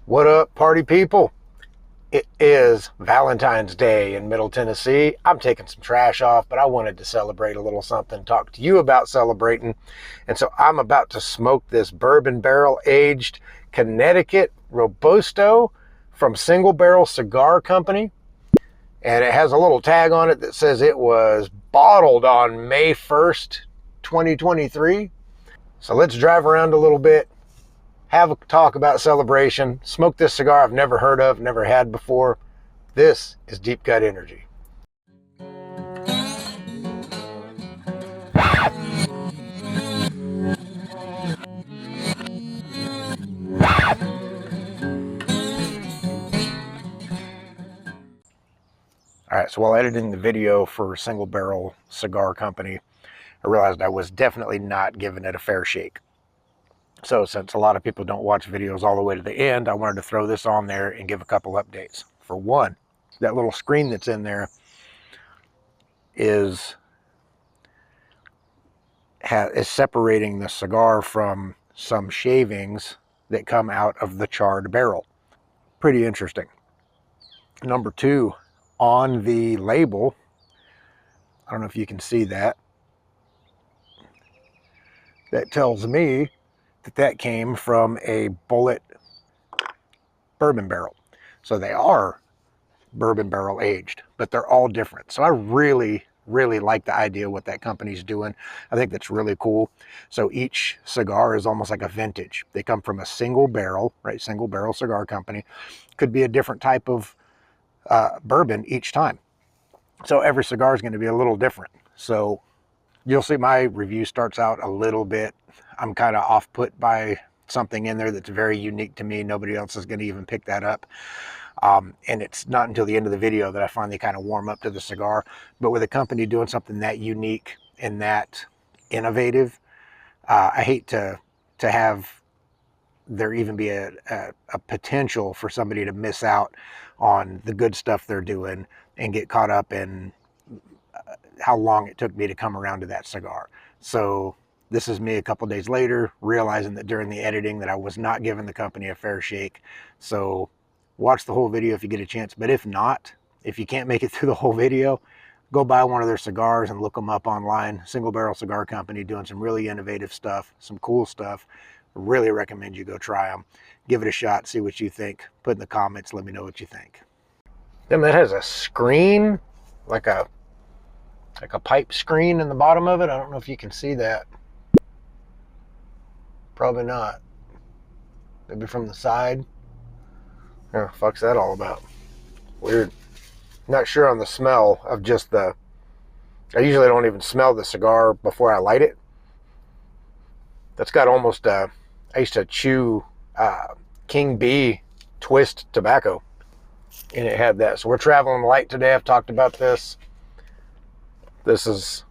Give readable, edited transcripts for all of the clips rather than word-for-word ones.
What up, party people? It is Valentine's Day in Middle Tennessee. I'm taking some trash off, but I wanted to celebrate a little something, talk to you about celebrating. And so I'm about to smoke this bourbon barrel aged Connecticut Robusto from Single Barrel Cigar Company. And it has a little tag on it that says it was bottled on May 1st, 2023. So let's drive around a little bit, have a talk about celebration, smoke this cigar I've never heard of, never had before. This is Deep Cut Energy. All right, so while editing the video for Single Barrel Cigar Company, I realized I was definitely not giving it a fair shake. So since a lot of people don't watch videos all the way to the end, I wanted to throw this on there and give a couple updates. For one, that little screen that's in there is separating the cigar from some shavings that come out of the charred barrel. Pretty interesting. Number two, on the label, I don't know if you can see that, that tells me that came from a bullet bourbon barrel. So they are bourbon barrel aged, but they're all different. So I really like the idea of what that company's doing. I think that's really cool. So each cigar is almost like a vintage. They come from a single barrel, right? Single Barrel Cigar Company. Could be a different type of bourbon each time. So every cigar is going to be a little different. So you'll see my review starts out a little bit. I'm kind of off put by something in there that's very unique to me. Nobody else is going to even pick that up. And it's not until the end of the video that I finally kind of warm up to the cigar. But with a company doing something that unique and that innovative, I hate to have there even be a potential for somebody to miss out on the good stuff they're doing and get caught up in how long it took me to come around to that cigar. So this is me a couple days later, realizing that during the editing that I was not giving the company a fair shake. So watch the whole video if you get a chance. But if not, if you can't make it through the whole video, go buy one of their cigars and look them up online. Single Barrel Cigar Company doing some really innovative stuff, some cool stuff. Really recommend you go try them. Give it a shot, see what you think. Put in the comments, let me know what you think. Then that has a screen, like a pipe screen in the bottom of it. I don't know if you can see that. Probably not. Maybe from the side. Oh, fuck's that all about? Weird. Not sure on the smell of just the... I usually don't even smell the cigar before I light it. That's got almost... I used to chew King B twist tobacco. And it had that. So we're traveling light today. I've talked about this. This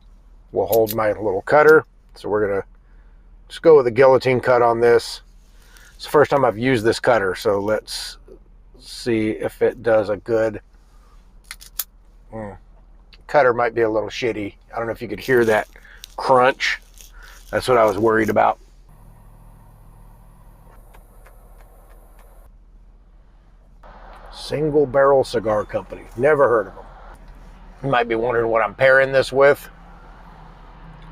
will hold my little cutter. So we're going to just go with a guillotine cut on this. It's the first time I've used this cutter. So let's see if it does a good... Cutter might be a little shitty. I don't know if you could hear that crunch. That's what I was worried about. Single Barrel Cigar Company. Never heard of them. You might be wondering what I'm pairing this with.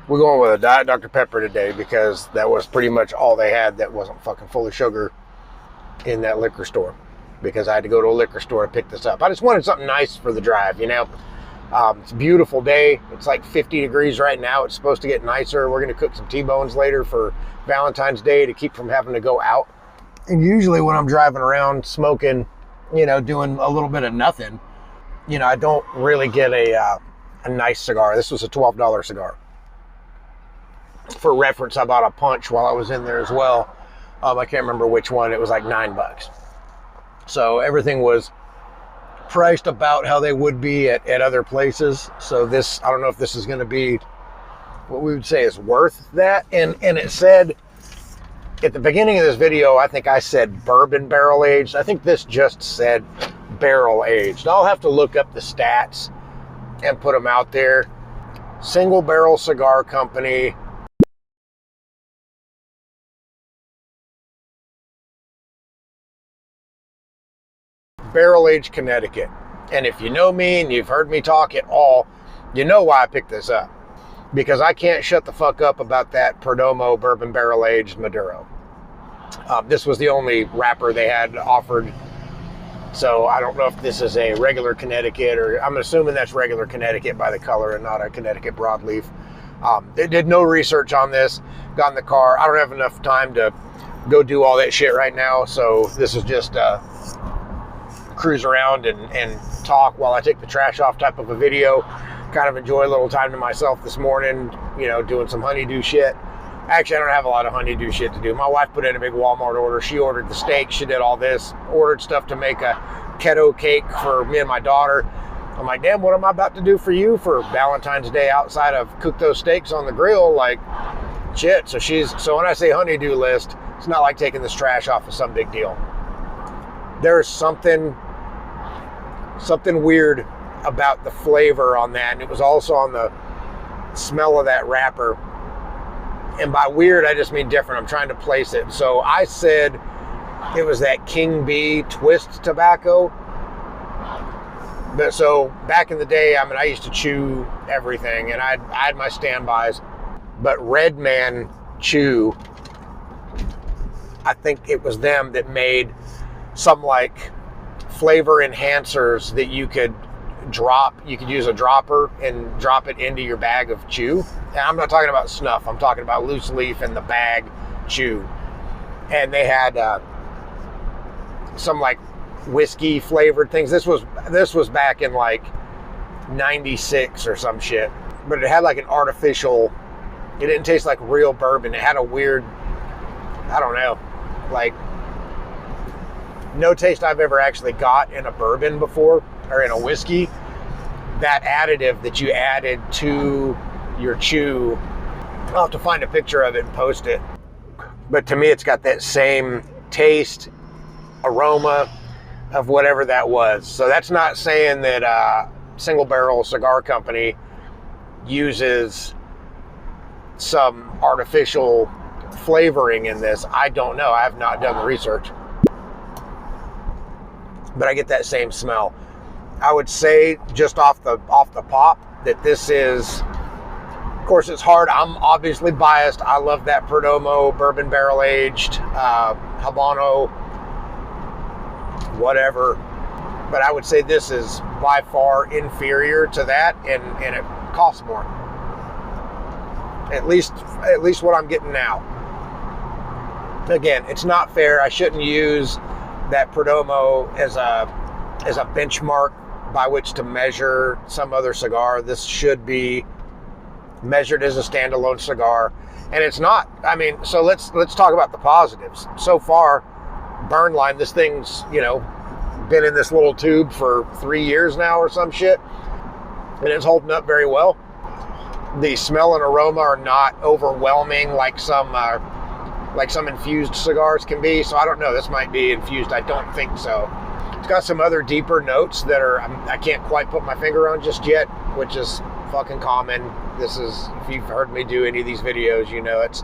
We're going with a Diet Dr. Pepper today because that was pretty much all they had that wasn't fucking full of sugar in that liquor store. Because I had to go to a liquor store to pick this up. I just wanted something nice for the drive, you know. It's a beautiful day. It's like 50 degrees right now. It's supposed to get nicer. We're going to cook some T-bones later for Valentine's Day to keep from having to go out. And usually when I'm driving around smoking, you know, doing a little bit of nothing, you know, I don't really get a nice cigar. This was a $12 cigar. For reference, I bought a punch while I was in there as well. I can't remember which one. It was like $9. So everything was priced about how they would be at other places. So this, I don't know if this is going to be what we would say is worth that. And it said at the beginning of this video, I think I said bourbon barrel aged. I think this just said barrel aged. I'll have to look up the stats and put them out there. Single Barrel Cigar Company. barrel-aged Connecticut. And if you know me and you've heard me talk at all, you know why I picked this up. Because I can't shut the fuck up about that Perdomo bourbon barrel-aged Maduro. This was the only wrapper they had offered. So I don't know if this is a regular Connecticut, or I'm assuming that's regular Connecticut by the color and not a Connecticut broadleaf. They did no research on this. Got in the car. I don't have enough time to go do all that shit right now. So this is just cruise around and talk while I take the trash off type of a video. Kind of enjoy a little time to myself this morning, you know, doing some honeydew shit. Actually, I don't have a lot of honeydew shit to do. My wife put in a big Walmart order. She ordered the steak. She did all this. Ordered stuff to make a keto cake for me and my daughter. I'm like, damn, what am I about to do for you for Valentine's Day outside of cook those steaks on the grill? Like, shit. So when I say honeydew list, it's not like taking this trash off of some big deal. There's something weird about the flavor on that, and it was also on the smell of that wrapper. And by weird, I just mean different. I'm trying to place it. So I said it was that King B twist tobacco. But so back in the day, I mean, I used to chew everything, and I had my standbys. But Red Man Chew, I think it was them that made some like flavor enhancers that you could drop. You could use a dropper and drop it into your bag of chew. And I'm not talking about snuff. I'm talking about loose leaf in the bag chew. And they had some like whiskey flavored things. This was back in like 96 or some shit. But it had like an artificial, it didn't taste like real bourbon. It had a weird, I don't know, like no taste I've ever actually got in a bourbon before or in a whiskey. That additive that you added to your chew, I'll have to find a picture of it and post it. But to me, it's got that same taste, aroma of whatever that was. So that's not saying that Single Barrel Cigar Company uses some artificial flavoring in this. I don't know. I have not done the research. But I get that same smell. I would say just off the pop that this is, of course it's hard. I'm obviously biased. I love that Perdomo bourbon barrel aged Habano, whatever. But I would say this is by far inferior to that, and it costs more. At least what I'm getting now. Again, it's not fair. I shouldn't use that Perdomo as a benchmark by which to measure some other cigar. This should be measured as a standalone cigar, and it's not. I mean, so let's talk about the positives. So far, burn line, this thing's, you know, been in this little tube for 3 years now or some shit, and it's holding up very well. The smell and aroma are not overwhelming like some infused cigars can be. So I don't know, this might be infused. I don't think so. It's got some other deeper notes that are I can't quite put my finger on just yet, which is fucking common. This is, if you've heard me do any of these videos, you know it's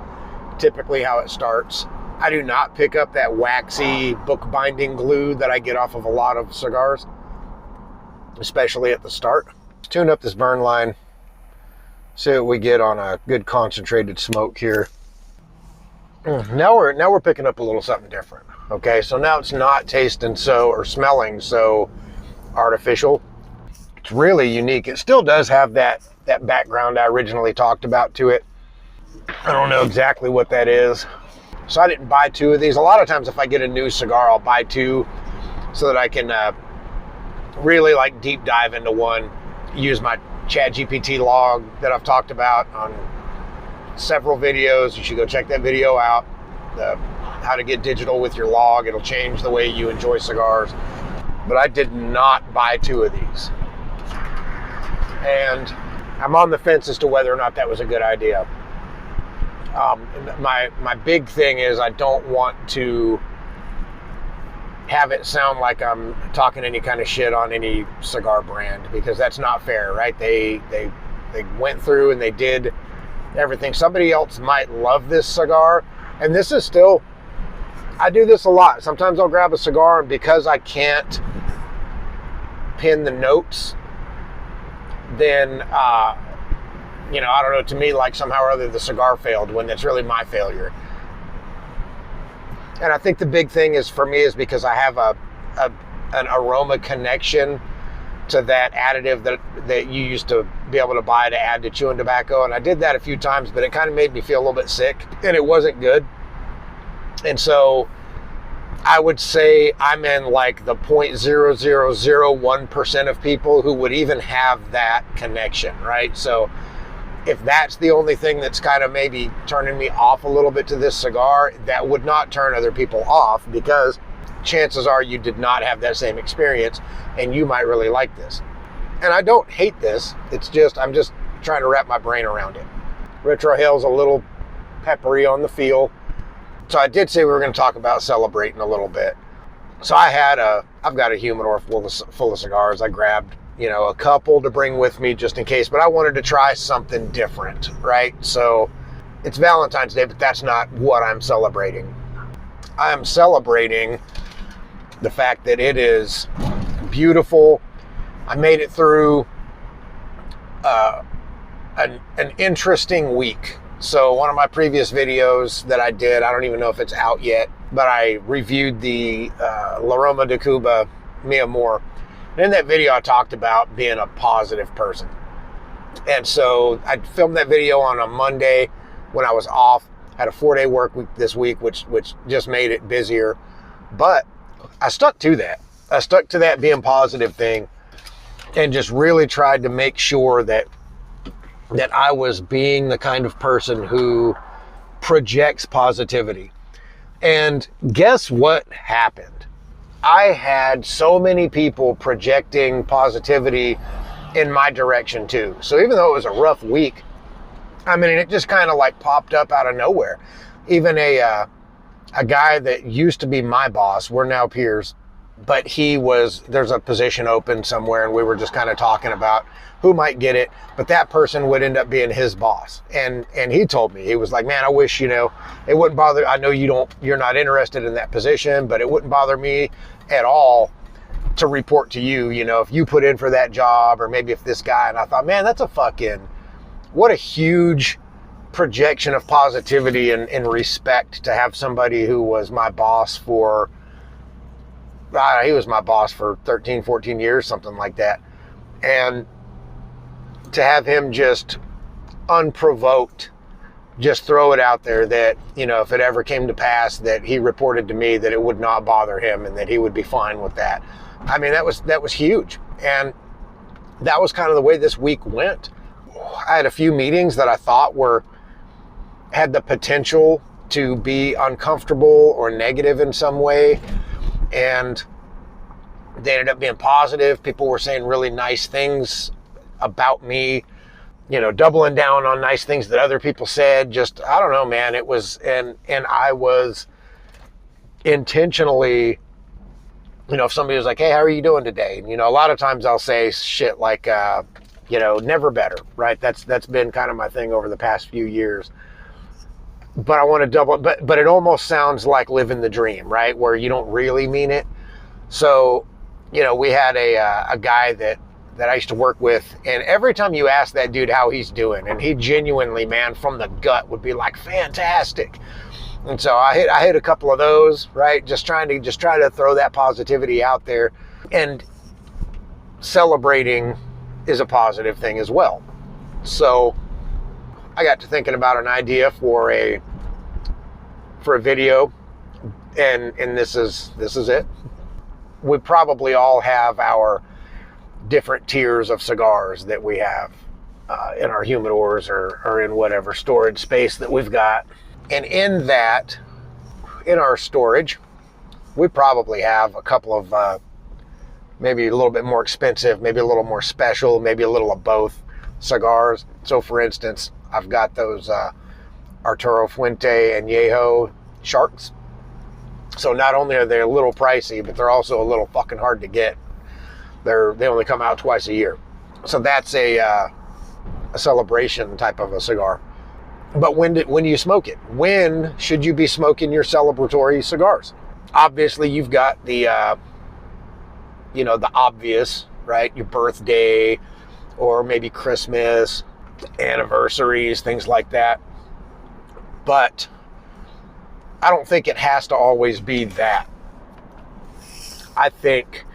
typically how it starts. I do not pick up that waxy bookbinding glue that I get off of a lot of cigars, especially at the start. Let's tune up this burn line, see what we get on a good concentrated smoke here. Now we're picking up a little something different. Okay, so now it's not tasting so, or smelling so artificial. It's really unique. It still does have that background I originally talked about to it. I don't know exactly what that is. So I didn't buy two of these. A lot of times if I get a new cigar, I'll buy two so that I can really like deep dive into one. Use my ChatGPT log that I've talked about on several videos. You should go check that video out. How to get digital with your log. It'll change the way you enjoy cigars. But I did not buy two of these. And I'm on the fence as to whether or not that was a good idea. My big thing is I don't want to have it sound like I'm talking any kind of shit on any cigar brand, because that's not fair, right? They went through and they did everything. Somebody else might love this cigar, and this is still, I do this a lot. Sometimes I'll grab a cigar, and because I can't pin the notes, then, I don't know, to me, like somehow or other the cigar failed when it's really my failure. And I think the big thing is for me is because I have an aroma connection to that additive that you used to be able to buy to add to chewing tobacco. And I did that a few times, but it kind of made me feel a little bit sick and it wasn't good. And so I would say I'm in like the 0.0001% of people who would even have that connection, right? So if that's the only thing that's kind of maybe turning me off a little bit to this cigar, that would not turn other people off, because chances are you did not have that same experience and you might really like this. And I don't hate this. It's just, I'm just trying to wrap my brain around it. Retrohale's a little peppery on the feel. So I did say we were going to talk about celebrating a little bit. So I've got a humidor full of cigars. I grabbed, a couple to bring with me just in case, but I wanted to try something different, right? So it's Valentine's Day, but that's not what I'm celebrating. I am celebrating the fact that it is beautiful. I made it through an interesting week. So one of my previous videos that I did, I don't even know if it's out yet, but I reviewed the La Roma de Cuba Mi Amor. And in that video, I talked about being a positive person. And so I filmed that video on a Monday when I was off. Had a 4-day work week this week, which just made it busier. But I stuck to that. I stuck to that being positive thing and just really tried to make sure that I was being the kind of person who projects positivity. And guess what happened? I had so many people projecting positivity in my direction too. So even though it was a rough week, I mean, it just kind of like popped up out of nowhere. Even a guy that used to be my boss, we're now peers, but there's a position open somewhere and we were just kind of talking about who might get it, but that person would end up being his boss. And he told me, he was like, man, I wish, it wouldn't bother. I know you're not interested in that position, but it wouldn't bother me at all to report to you, if you put in for that job, or maybe if this guy. And I thought, man, that's what a huge projection of positivity and respect to have somebody who was my boss for, he was my boss for 13, 14 years, something like that. And to have him just unprovoked, just throw it out there that, if it ever came to pass that he reported to me, that it would not bother him and that he would be fine with that. I mean, that was huge. And that was kind of the way this week went. I had a few meetings that I thought had the potential to be uncomfortable or negative in some way. And they ended up being positive. People were saying really nice things about me, doubling down on nice things that other people said. Just, I don't know, man. It was, and I was intentionally, if somebody was like, hey, how are you doing today? And, a lot of times I'll say shit like, never better, right? That's been kind of my thing over the past few years. But I want to double, but it almost sounds like living the dream, right? Where you don't really mean it. So, we had a guy that I used to work with, and every time you ask that dude how he's doing, and he genuinely, man, from the gut would be like, fantastic. And so I hit a couple of those, right? Just trying to throw that positivity out there, and celebrating is a positive thing as well. So I got to thinking about an idea for a video, and this is it. We probably all have our different tiers of cigars that we have in our humidors or in whatever storage space that we've got. And in our storage, we probably have a couple of maybe a little bit more expensive, maybe a little more special, maybe a little of both cigars. So for instance, I've got those Arturo Fuente and Yeho Sharks. So not only are they a little pricey, but they're also a little fucking hard to get. They only come out twice a year. So that's a celebration type of a cigar. But when do you smoke it? When should you be smoking your celebratory cigars? Obviously, you've got the obvious right? Your birthday, or maybe Christmas, anniversaries, things like that. But I don't think it has to always be that. I think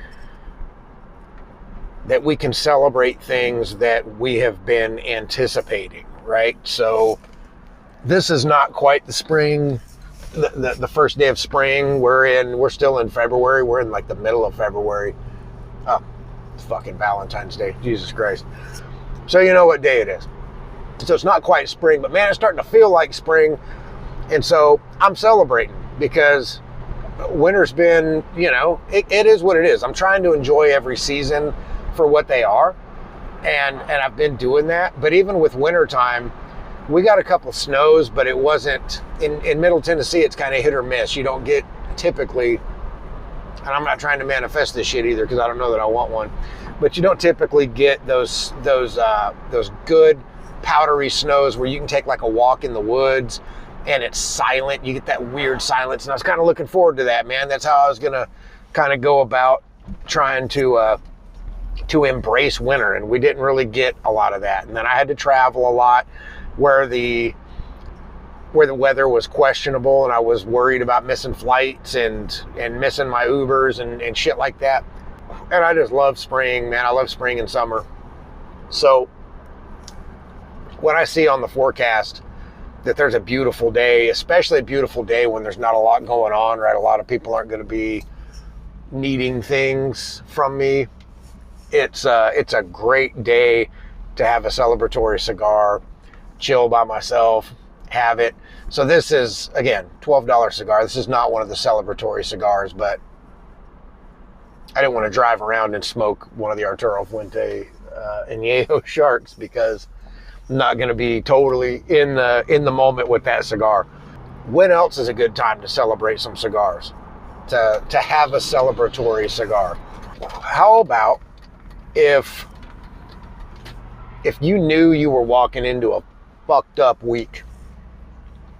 that we can celebrate things that we have been anticipating, right? So this is not quite the spring, the first day of spring. We're still in February. We're in like the middle of February. Oh, it's fucking Valentine's Day. Jesus Christ. So you know what day it is. So it's not quite spring, but man, it's starting to feel like spring. And so I'm celebrating because winter's been, it is what it is. I'm trying to enjoy every season for what they are. And I've been doing that. But even with wintertime, we got a couple snows, but it wasn't, in Middle Tennessee, it's kind of hit or miss. You don't get typically, and I'm not trying to manifest this shit either because I don't know that I want one, but you don't typically get those good powdery snows where you can take like a walk in the woods and it's silent. You get that weird silence. And I was kind of looking forward to that, man. That's how I was going to kind of go about trying to embrace winter. And we didn't really get a lot of that. And then I had to travel a lot where the weather was questionable and I was worried about missing flights and missing my Ubers and shit like that. And I just love spring, man. I love spring and summer. So when I see on the forecast that there's a beautiful day, especially a beautiful day when there's not a lot going on, right? A lot of people aren't going to be needing things from me. It's a great day to have a celebratory cigar, chill by myself, have it. So this is, again, $12 cigar. This is not one of the celebratory cigars, but I didn't want to drive around and smoke one of the Arturo Fuente Añejo Sharks because I'm not going to be totally in the moment with that cigar. When else is a good time to celebrate some cigars? To have a celebratory cigar? How about if you knew you were walking into a fucked up week?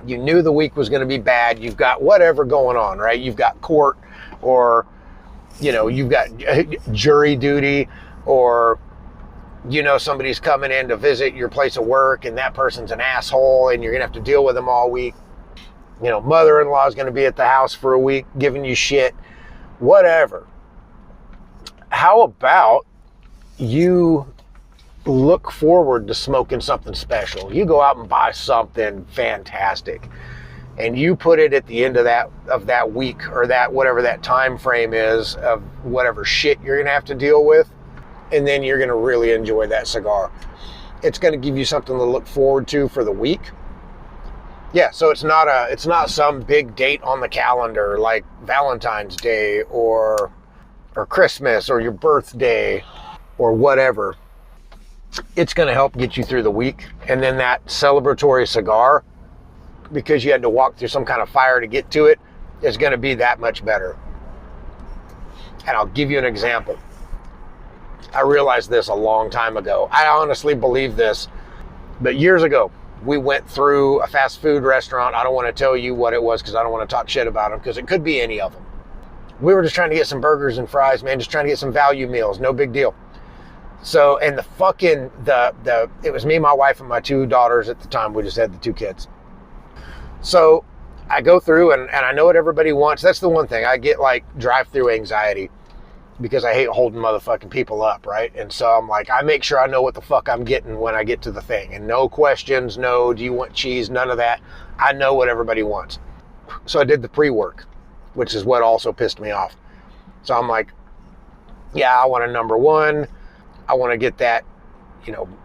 You knew the week was going to be bad. You've got whatever going on, right? You've got court, or you've got jury duty, or somebody's coming in to visit your place of work and that person's an asshole and you're going to have to deal with them all week. Mother-in-law is going to be at the house for a week giving you shit, whatever. How about you look forward to smoking something special? You go out and buy something fantastic and you put it at the end of that week, or that whatever that time frame is of whatever shit you're going to have to deal with. And then you're going to really enjoy that cigar. It's going to give you something to look forward to for the week. Yeah, so it's not some big date on the calendar like Valentine's Day or Christmas or your birthday or whatever. It's going to help get you through the week. And then that celebratory cigar, because you had to walk through some kind of fire to get to it, is going to be that much better. And I'll give you an example. I realized this a long time ago. I honestly believe this, but years ago, we went through a fast food restaurant. I don't want to tell you what it was because I don't want to talk shit about them, because it could be any of them. We were just trying to get some burgers and fries, man, just trying to get some value meals, no big deal. So, and it was me, my wife, and my two daughters at the time. We just had the two kids. So I go through and I know what everybody wants. That's the one thing. I get like drive-through anxiety because I hate holding motherfucking people up, right? And so I'm like, I make sure I know what the fuck I'm getting when I get to the thing. And no questions, no, do you want cheese? None of that. I know what everybody wants. So I did the pre-work, which is what also pissed me off. So I'm like, yeah, I want a number one. I want to get that,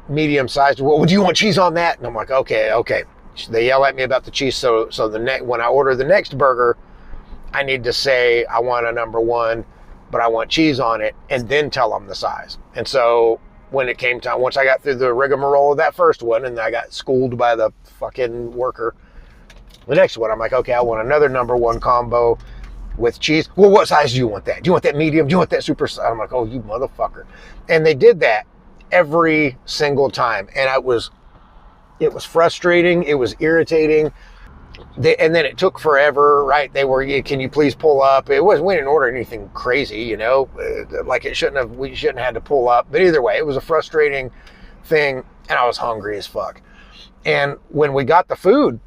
medium sized. Well, do you want cheese on that? And I'm like, okay. They yell at me about the cheese. So when I order the next burger, I need to say, I want a number one, but I want cheese on it, and then tell them the size. And so when it came time, once I got through the rigmarole of that first one, and I got schooled by the fucking worker, the next one, I'm like, okay, I want another number one combo with cheese. Well, what size do you want that? Do you want that medium? Do you want that super size? I'm like, oh, you motherfucker. And they did that every single time. And it was frustrating. It was irritating. And then it took forever, right? They were, can you please pull up? It wasn't, we didn't order anything crazy, you know, like we shouldn't have had to pull up. But either way, it was a frustrating thing, and I was hungry as fuck. And when we got the food,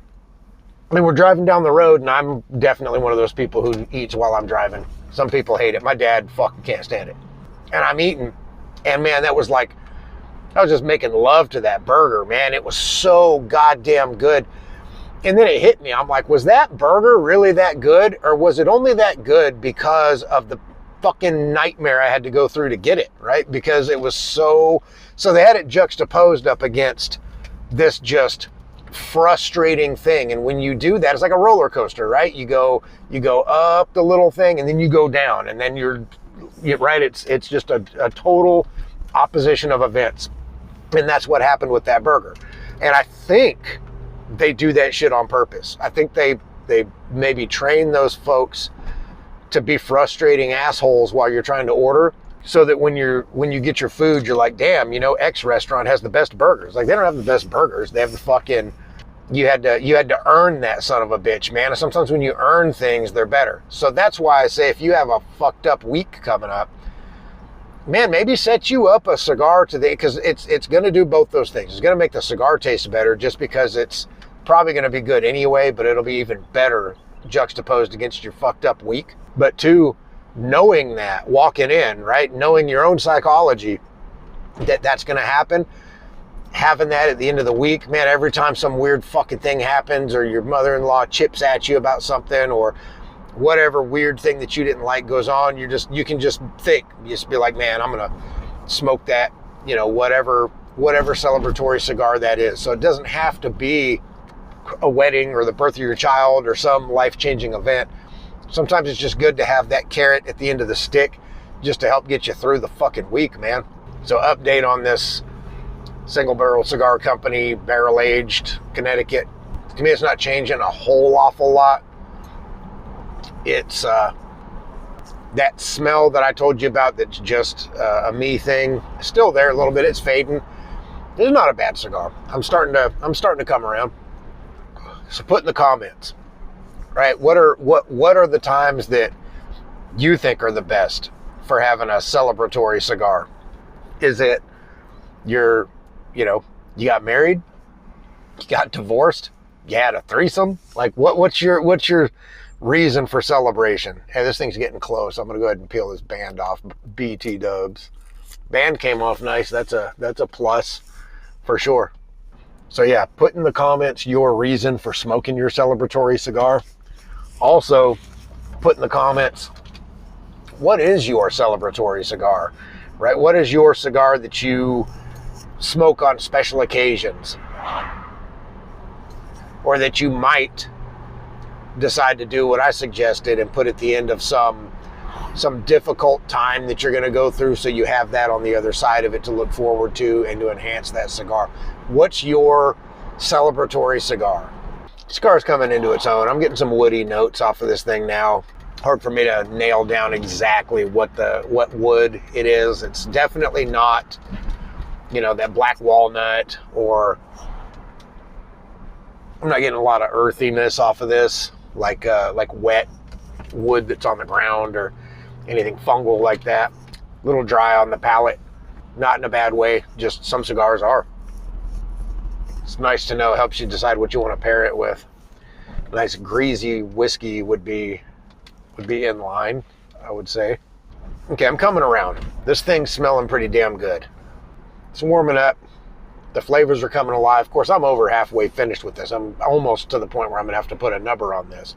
I mean, we're driving down the road, and I'm definitely one of those people who eats while I'm driving. Some people hate it. My dad fucking can't stand it. And I'm eating, and man, that was like, I was just making love to that burger, man. It was so goddamn good. And then it hit me. I'm like, was that burger really that good? Or was it only that good because of the fucking nightmare I had to go through to get it, right? Because it was so they had it juxtaposed up against this just frustrating thing. And when you do that, it's like a roller coaster, right? You go up the little thing, and then you go down, and then you're right. It's just a total opposition of events. And that's what happened with that burger. And I think they do that shit on purpose. I think they maybe train those folks to be frustrating assholes while you're trying to order, so that when you get your food, you're like, damn, you know, X restaurant has the best burgers. Like, they don't have the best burgers. They have the fucking, you had to earn that son of a bitch, man. And sometimes when you earn things, they're better. So that's why I say, if you have a fucked up week coming up, man, maybe set you up a cigar today, because it's going to do both those things. It's going to make the cigar taste better, just because it's probably going to be good anyway, but it'll be even better juxtaposed against your fucked up week. But two, knowing that, walking in, right, knowing your own psychology, that's going to happen, having that at the end of the week, man, every time some weird fucking thing happens, or your mother-in-law chips at you about something, or whatever weird thing that you didn't like goes on, you can just think, you just be like, man, I'm going to smoke that, you know, whatever celebratory cigar that is. So it doesn't have to be a wedding or the birth of your child or some life-changing event. Sometimes it's just good to have that carrot at the end of the stick, just to help get you through the fucking week, man. So update on this Single Barrel Cigar Company, barrel-aged, Connecticut. To me, it's not changing a whole awful lot. It's that smell that I told you about, that's just a me thing, still there a little bit. It's fading. It's not a bad cigar. I'm starting to come around. So put in the comments, right? What are the times that you think are the best for having a celebratory cigar? Is it you got married, you got divorced, you had a threesome? Like, what's your reason for celebration? Hey, this thing's getting close. I'm gonna go ahead and peel this band off. BT dubs. Band came off nice. That's a plus for sure. So yeah, put in the comments your reason for smoking your celebratory cigar. Also, put in the comments, what is your celebratory cigar, right? What is your cigar that you smoke on special occasions, or that you might decide to do what I suggested and put at the end of some difficult time that you're going to go through, so you have that on the other side of it to look forward to and to enhance that cigar. What's your celebratory cigar? Cigar's coming into its own. I'm getting some woody notes off of this thing now. Hard for me to nail down exactly what wood it is. It's definitely not, you know, that black walnut, or I'm not getting a lot of earthiness off of this, like wet wood that's on the ground or anything fungal like that. A little dry on the palate, not in a bad way, just some cigars are. It's nice to know, helps you decide what you want to pair it with. A nice greasy whiskey would be in line, I would say. Okay, I'm coming around. This thing's smelling pretty damn good. It's warming up. The flavors are coming alive. Of course, I'm over halfway finished with this. I'm almost to the point where I'm gonna have to put a number on this.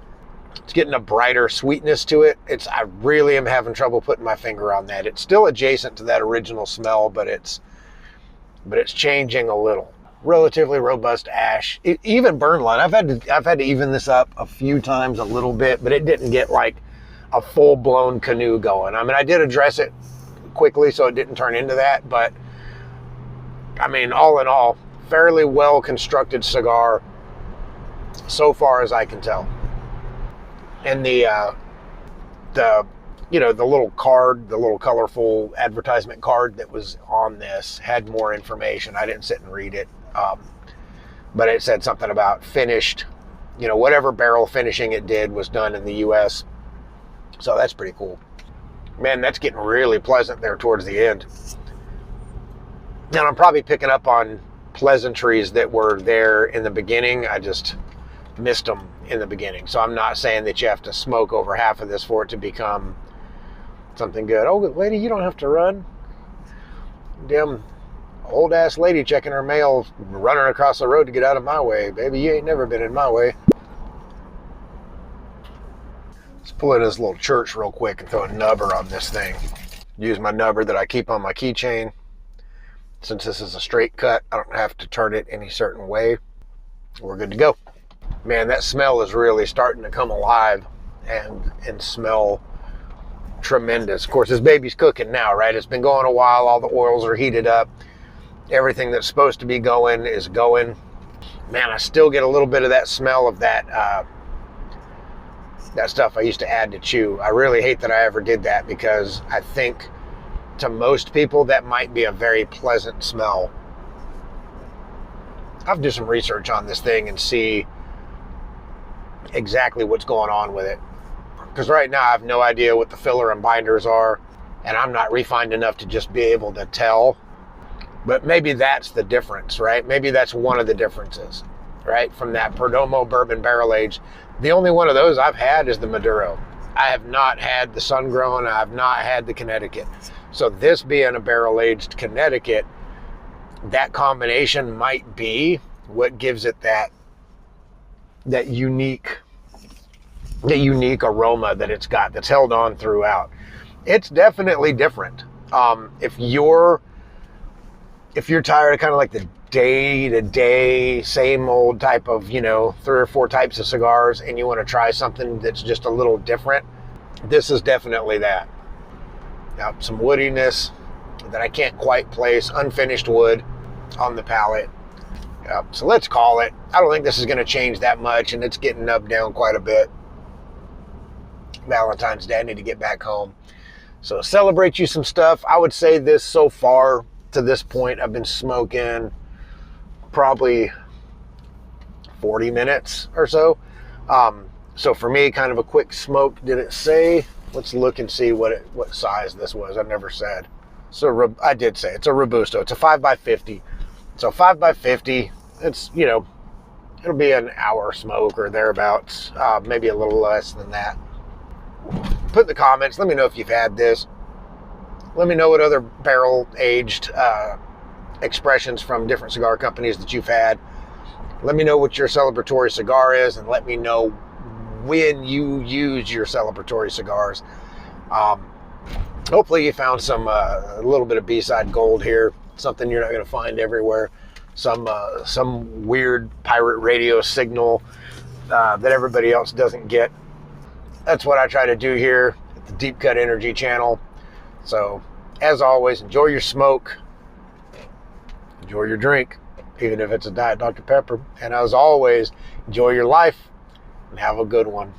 It's getting a brighter sweetness to it. I really am having trouble putting my finger on that. It's still adjacent to that original smell, but it's changing a little. Relatively robust ash, even burn line. I've had to even this up a few times a little bit, but it didn't get like a full-blown canoe going. I mean, I did address it quickly, so it didn't turn into that, but I mean, all in all, fairly well-constructed cigar so far as I can tell. And the little card, the little colorful advertisement card that was on this had more information. I didn't sit and read it. But it said something about finished, you know, whatever barrel finishing it did was done in the US. So that's pretty cool. Man, that's getting really pleasant there towards the end. And I'm probably picking up on pleasantries that were there in the beginning. I just missed them in the beginning. So I'm not saying that you have to smoke over half of this for it to become something good. Oh, lady, you don't have to run. Damn old ass lady checking her mail, running across the road to get out of my way. Baby, you ain't never been in my way. Let's pull in this little church real quick and throw a nubber on this thing. Use my nubber that I keep on my keychain. Since this is a straight cut, I don't have to turn it any certain way. We're good to go. Man, that smell is really starting to come alive and smell tremendous. Of course, this baby's cooking now, right? It's been going a while. All the oils are heated up. Everything that's supposed to be going is going. Man, I still get a little bit of that smell of that stuff I used to add to chew. I really hate that I ever did that, because I think to most people that might be a very pleasant smell. I'll have to do some research on this thing and see exactly what's going on with it. Because right now I have no idea what the filler and binders are, and I'm not refined enough to just be able to tell. But maybe that's the difference, right? Maybe that's one of the differences, right? From that Perdomo bourbon barrel aged. The only one of those I've had is the Maduro. I have not had the Sun Grown. I have not had the Connecticut. So this being a barrel aged Connecticut, that combination might be what gives it that unique aroma that it's got, that's held on throughout. It's definitely different. If you're tired of kind of like the day-to-day same old type of, you know, 3 or 4 types of cigars, and you want to try something that's just a little different, this is definitely that. Now, some woodiness that I can't quite place, unfinished wood on the palate. So let's call it. I don't think this is going to change that much, and it's getting nubbed down quite a bit. Valentine's Day, I need to get back home. So celebrate you some stuff. I would say this so far to this point, I've been smoking probably 40 minutes or so. So for me, kind of a quick smoke. Did it say? Let's look and see what size this was. I never said. So I did say it's a Robusto. It's a 5x50. So 5x50. It's, you know, it'll be an hour smoke or thereabouts. Maybe a little less than that. Put in the comments. Let me know if you've had this. Let me know what other barrel-aged expressions from different cigar companies that you've had. Let me know what your celebratory cigar is, and let me know when you use your celebratory cigars. Hopefully you found some a little bit of B-side gold here, something you're not going to find everywhere. Some weird pirate radio signal that everybody else doesn't get. That's what I try to do here at the Deep Cut Energy channel. So, as always, enjoy your smoke, enjoy your drink, even if it's a Diet Dr. Pepper. And as always, enjoy your life and have a good one.